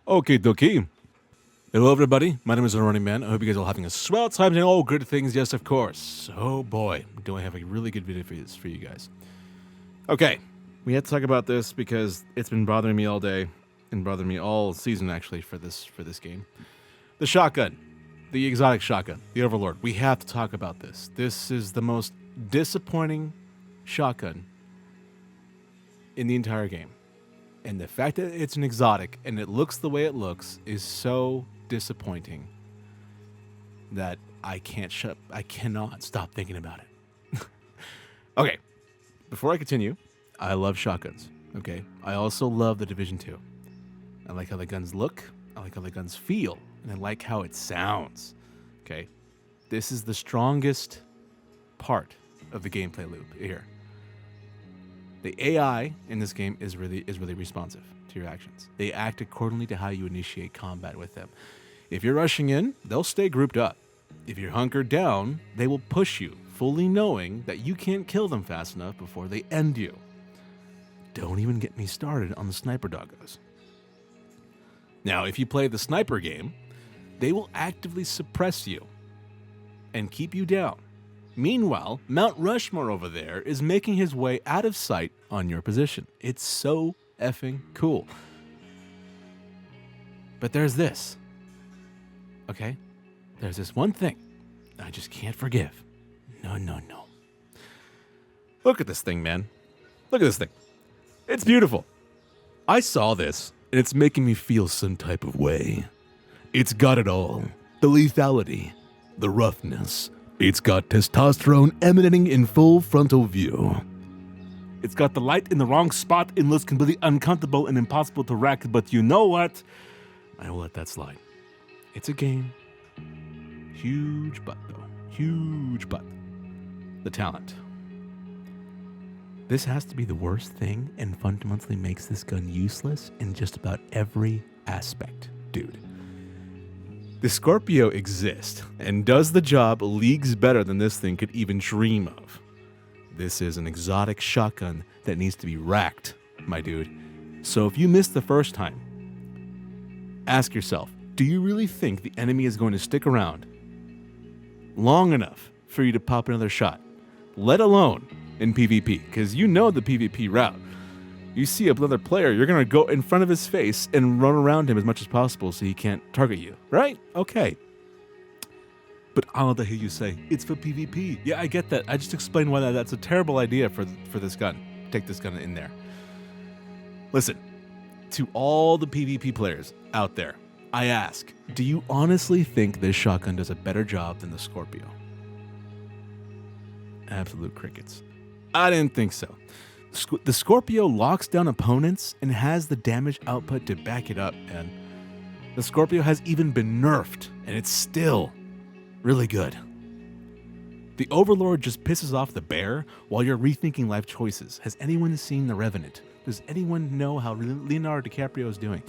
Okay, dokie. Hello, everybody. My name is Running Man. I hope you guys are all having a swell time and all good things. Yes, of course. Oh boy, do I have a really good video for you guys. Okay, we had to talk about this because it's been bothering me all day and bothering me all season actually for this game. The shotgun, the exotic shotgun, the Overlord. We have to talk about this. This is the most disappointing shotgun in the entire game. And the fact that it's an exotic and it looks the way it looks is so disappointing that I cannot stop thinking about it. Okay, before I continue, I love shotguns, okay? I also love the Division 2. I like how the guns look, I like how the guns feel, and I like how it sounds, okay? This is the strongest part of the gameplay loop here. The AI in this game is really responsive to your actions. They act accordingly to how you initiate combat with them. If you're rushing in, they'll stay grouped up. If you're hunkered down, they will push you, fully knowing that you can't kill them fast enough before they end you. Don't even get me started on the sniper doggos. Now, if you play the sniper game, they will actively suppress you and keep you down. Meanwhile, Mount Rushmore over there is making his way out of sight on your position. It's so effing cool. But there's this. Okay? There's this one thing I just can't forgive. No. Look at this thing, man. Look at this thing. It's beautiful. I saw this, and it's making me feel some type of way. It's got it all. The lethality, the roughness. It's got testosterone emanating in full frontal view. It's got the light in the wrong spot and looks completely uncomfortable and impossible to rack, but you know what? I will let that slide. It's a game. Huge butt, though. Huge butt. The talent. This has to be the worst thing and fundamentally makes this gun useless in just about every aspect, dude. The Scorpio exists and does the job leagues better than this thing could even dream of. This is an exotic shotgun that needs to be racked, my dude. So if you missed the first time, ask yourself, do you really think the enemy is going to stick around long enough for you to pop another shot, let alone in PvP? Because you know the PvP route. You see another player, you're going to go in front of his face and run around him as much as possible so he can't target you, right? Okay. But I'll hear you say, it's for PvP. Yeah, I get that. I just explained why that's a terrible idea for this gun. Take this gun in there. Listen, to all the PvP players out there, I ask, do you honestly think this shotgun does a better job than the Scorpio? Absolute crickets. I didn't think so. The Scorpio locks down opponents and has the damage output to back it up, and the Scorpio has even been nerfed, and it's still really good. The Overlord just pisses off the bear while you're rethinking life choices. Has anyone seen The Revenant? Does anyone know how Leonardo DiCaprio is doing?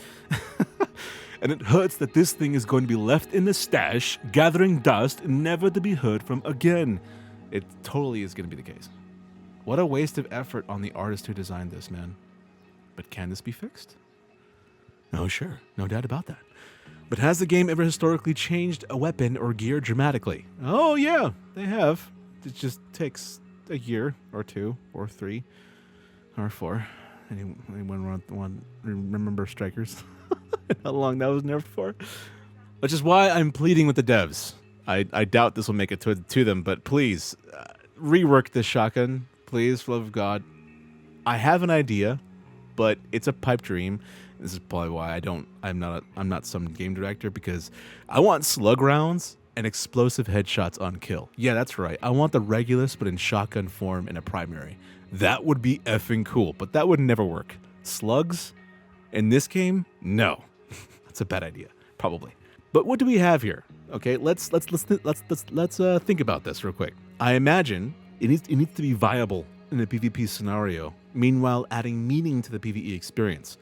And it hurts that this thing is going to be left in the stash, gathering dust, never to be heard from again. It totally is going to be the case. What a waste of effort on the artist who designed this, man. But can this be fixed? Oh, sure. No doubt about that. But has the game ever historically changed a weapon or gear dramatically? Oh, yeah, they have. It just takes a year or 2 or 3 or 4. Anyone want remember Strikers? How long that was nerfed for? Which is why I'm pleading with the devs. I doubt this will make it to them, but please, rework this shotgun. Please, for the love of God. I have an idea, but it's a pipe dream. This is probably why I'm not some game director, because I want slug rounds and explosive headshots on kill. Yeah, that's right. I want the Regulus, but in shotgun form in a primary. That would be effing cool, but that would never work. Slugs in this game? No. That's a bad idea, probably. But what do we have here? Okay, let's think about this real quick. I imagine it needs to be viable in a PvP scenario, meanwhile adding meaning to the PvE experience.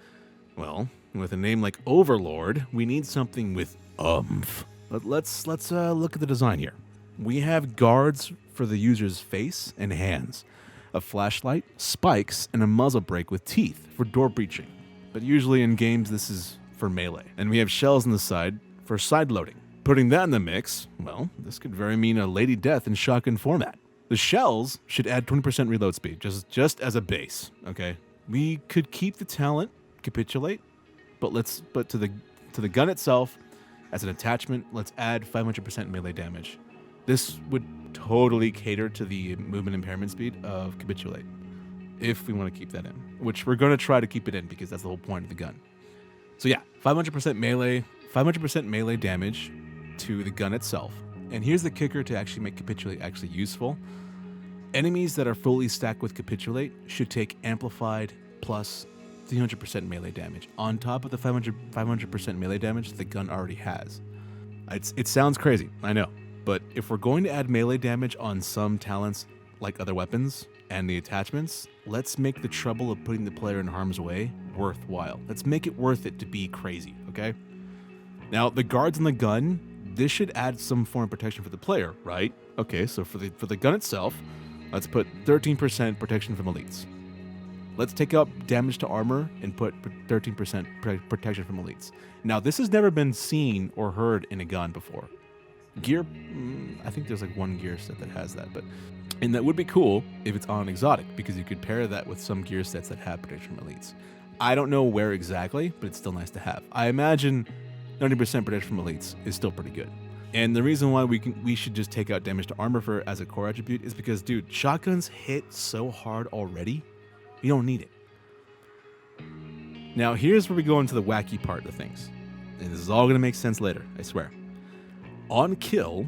Well, with a name like Overlord, we need something with oomph. But let's look at the design here. We have guards for the user's face and hands, a flashlight, spikes, and a muzzle brake with teeth for door breaching. But usually in games, this is for melee. And we have shells on the side for side loading. Putting that in the mix, well, this could very mean a Lady Death in shotgun format. The shells should add 20% reload speed, just as a base, okay? We could keep the talent, capitulate, but to the gun itself, as an attachment, let's add 500% melee damage. This would totally cater to the movement impairment speed of capitulate, if we want to keep that in, which we're going to try to keep it in because that's the whole point of the gun. So yeah, 500% melee damage to the gun itself. And here's the kicker to actually make capitulate actually useful. Enemies that are fully stacked with capitulate should take amplified plus 300% melee damage on top of the 500% melee damage the gun already has. It sounds crazy, I know, but if we're going to add melee damage on some talents like other weapons and the attachments, let's make the trouble of putting the player in harm's way worthwhile. Let's make it worth it to be crazy, okay? Now, the guards on the gun, this should add some form of protection for the player, right? Okay, so for the gun itself, let's put 13% protection from elites. Let's take out damage to armor and put 13% protection from elites. Now, this has never been seen or heard in a gun before. Gear, I think there's like one gear set that has that, and that would be cool if it's on exotic because you could pair that with some gear sets that have protection from elites. I don't know where exactly, but it's still nice to have. I imagine 90% protection from elites is still pretty good. And the reason why we should just take out damage to armor as a core attribute is because, dude, shotguns hit so hard already. You don't need it. Now, here's where we go into the wacky part of things. And this is all going to make sense later, I swear. On kill,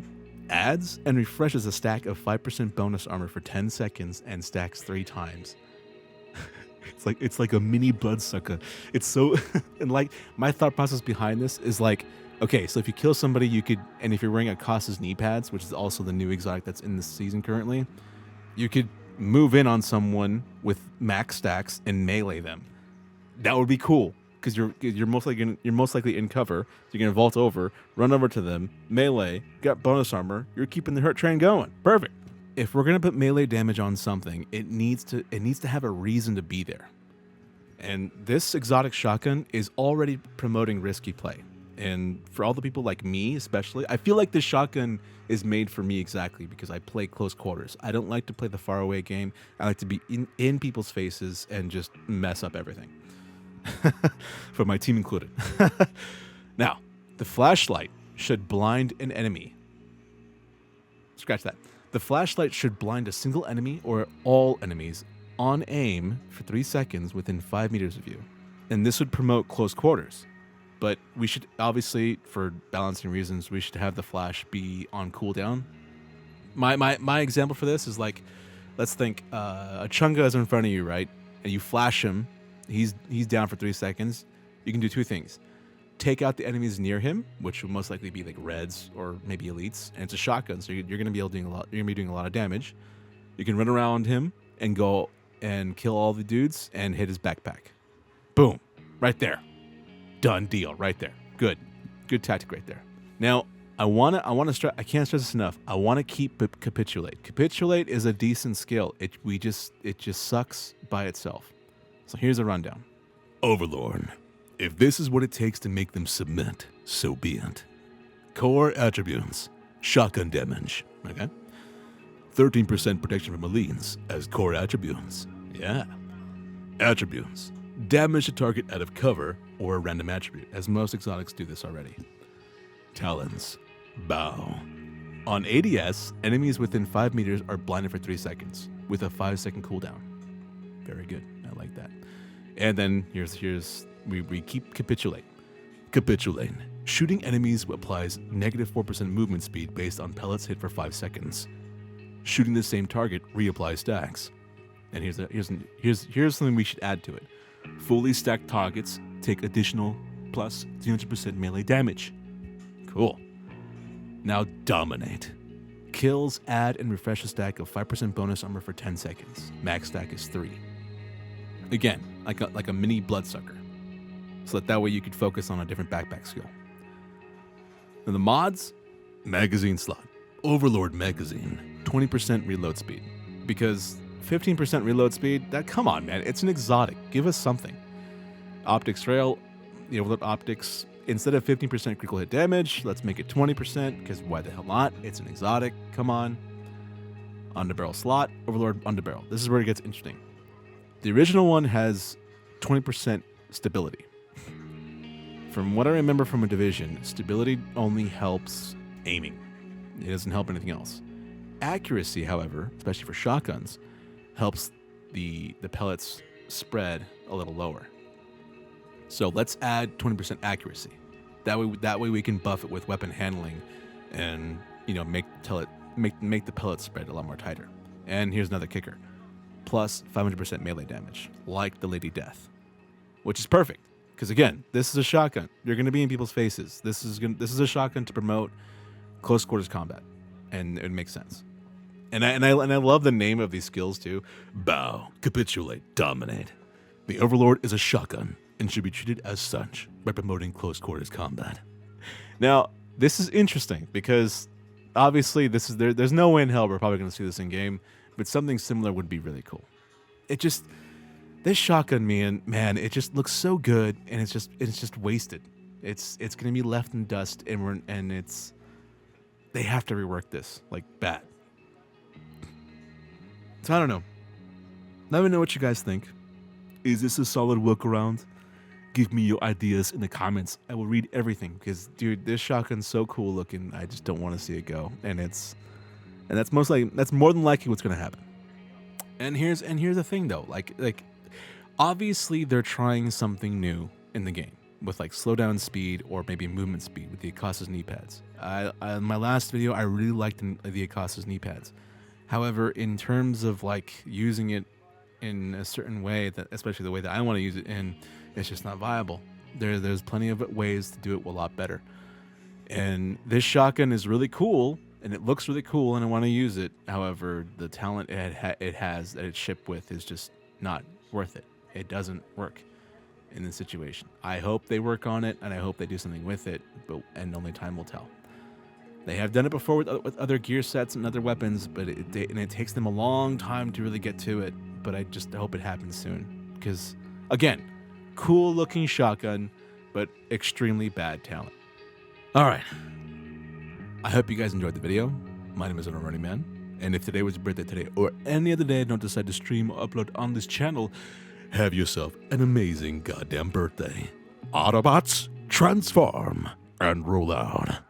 adds and refreshes a stack of 5% bonus armor for 10 seconds and stacks 3 times. It's like a mini bloodsucker. It's so... and like, my thought process behind this is like, okay, so if you kill somebody, you could... And if you're wearing Akasa's knee pads, which is also the new exotic that's in this season currently, you could move in on someone with max stacks and melee them. That would be cool because you're most likely in cover. So you're gonna vault over, run over to them, melee, got bonus armor. You're keeping the hurt train going. Perfect. If we're gonna put melee damage on something, it needs to have a reason to be there. And this exotic shotgun is already promoting risky play. And for all the people like me, especially, I feel like this shotgun is made for me exactly because I play close quarters. I don't like to play the faraway game. I like to be in people's faces and just mess up everything. For my team included. Now, the flashlight should blind an enemy. Scratch that. The flashlight should blind a single enemy or all enemies on aim for 3 seconds within 5 meters of you. And this would promote close quarters. But we should, obviously, for balancing reasons, we should have the flash be on cooldown. My example for this is like, let's think a Chunga is in front of you, right? And you flash him. He's down for 3 seconds. You can do 2 things. Take out the enemies near him, which will most likely be like reds or maybe elites, and it's a shotgun, so you're going to be able to you're going to be doing a lot of damage. You can run around him and go and kill all the dudes and hit his backpack. Boom, right there. Done deal, right there. Good tactic right there. Now, I can't stress this enough. I want to keep capitulate. Capitulate is a decent skill. It just sucks by itself. So here's a rundown. Overlord. If this is what it takes to make them submit, so be it. Core attributes. Shotgun damage. Okay. 13% protection from elites as core attributes. Yeah. Attributes. Damage to target out of cover or a random attribute, as most exotics do this already. Talents. Bow. On ADS, enemies within 5 meters are blinded for 3 seconds, with a 5-second cooldown. Very good. I like that. And then we keep capitulate. Capitulate. Shooting enemies applies negative 4% movement speed based on pellets hit for 5 seconds. Shooting the same target reapplies stacks. And here's something we should add to it. Fully stacked targets take additional plus 300% melee damage. Cool. Now dominate. Kills add and refresh a stack of 5% bonus armor for 10 seconds. Max stack is 3. Again, like a mini bloodsucker. So that way you could focus on a different backpack skill. Now the mods, magazine slot. Overlord magazine, 20% reload speed. Because 15% reload speed, come on, man, it's an exotic. Give us something. Optics rail, the Overlord optics, instead of 15% critical hit damage, let's make it 20%, because why the hell not? It's an exotic. Come on. Underbarrel slot, Overlord underbarrel. This is where it gets interesting. The original one has 20% stability. From what I remember from a division, stability only helps aiming. It doesn't help anything else. Accuracy, however, especially for shotguns, helps the pellets spread a little lower. So let's add 20% accuracy. That way we can buff it with weapon handling, and make the pellet spread a lot more tighter. And here's another kicker: plus 500% melee damage, like the Lady Death, which is perfect. Because again, this is a shotgun. You're going to be in people's faces. This is a shotgun to promote close quarters combat, and it makes sense. And I love the name of these skills too: bow, capitulate, dominate. The Overlord is a shotgun and should be treated as such by promoting close quarters combat. Now, this is interesting because obviously there's no way in hell we're probably going to see this in game, but something similar would be really cool. This shotgun, man, it just looks so good, and it's just wasted. It's going to be left in dust, and they have to rework this like bad. So I don't know. Let me know what you guys think. Is this a solid workaround? Give me your ideas in the comments. I will read everything because, dude, this shotgun's so cool looking. I just don't want to see it go, and that's more than likely what's going to happen. And here's the thing though, like obviously they're trying something new in the game with like slowdown speed or maybe movement speed with the Acosta's knee pads. In my last video, I really liked the Acosta's knee pads. However, in terms of like using it in a certain way, that especially the way that I want to use it in, it's just not viable. There's plenty of ways to do it a lot better. And this shotgun is really cool, and it looks really cool, and I want to use it. However, the talent it has that it's shipped with is just not worth it. It doesn't work in this situation. I hope they work on it, and I hope they do something with it, and only time will tell. They have done it before with other gear sets and other weapons, but it takes them a long time to really get to it. But I just hope it happens soon, because again, cool looking shotgun, but extremely bad talent. All right. I hope you guys enjoyed the video. My name is Running Man, and if today was your birthday today or any other day I don't decide to stream or upload on this channel, have yourself an amazing goddamn birthday. Autobots, transform and roll out.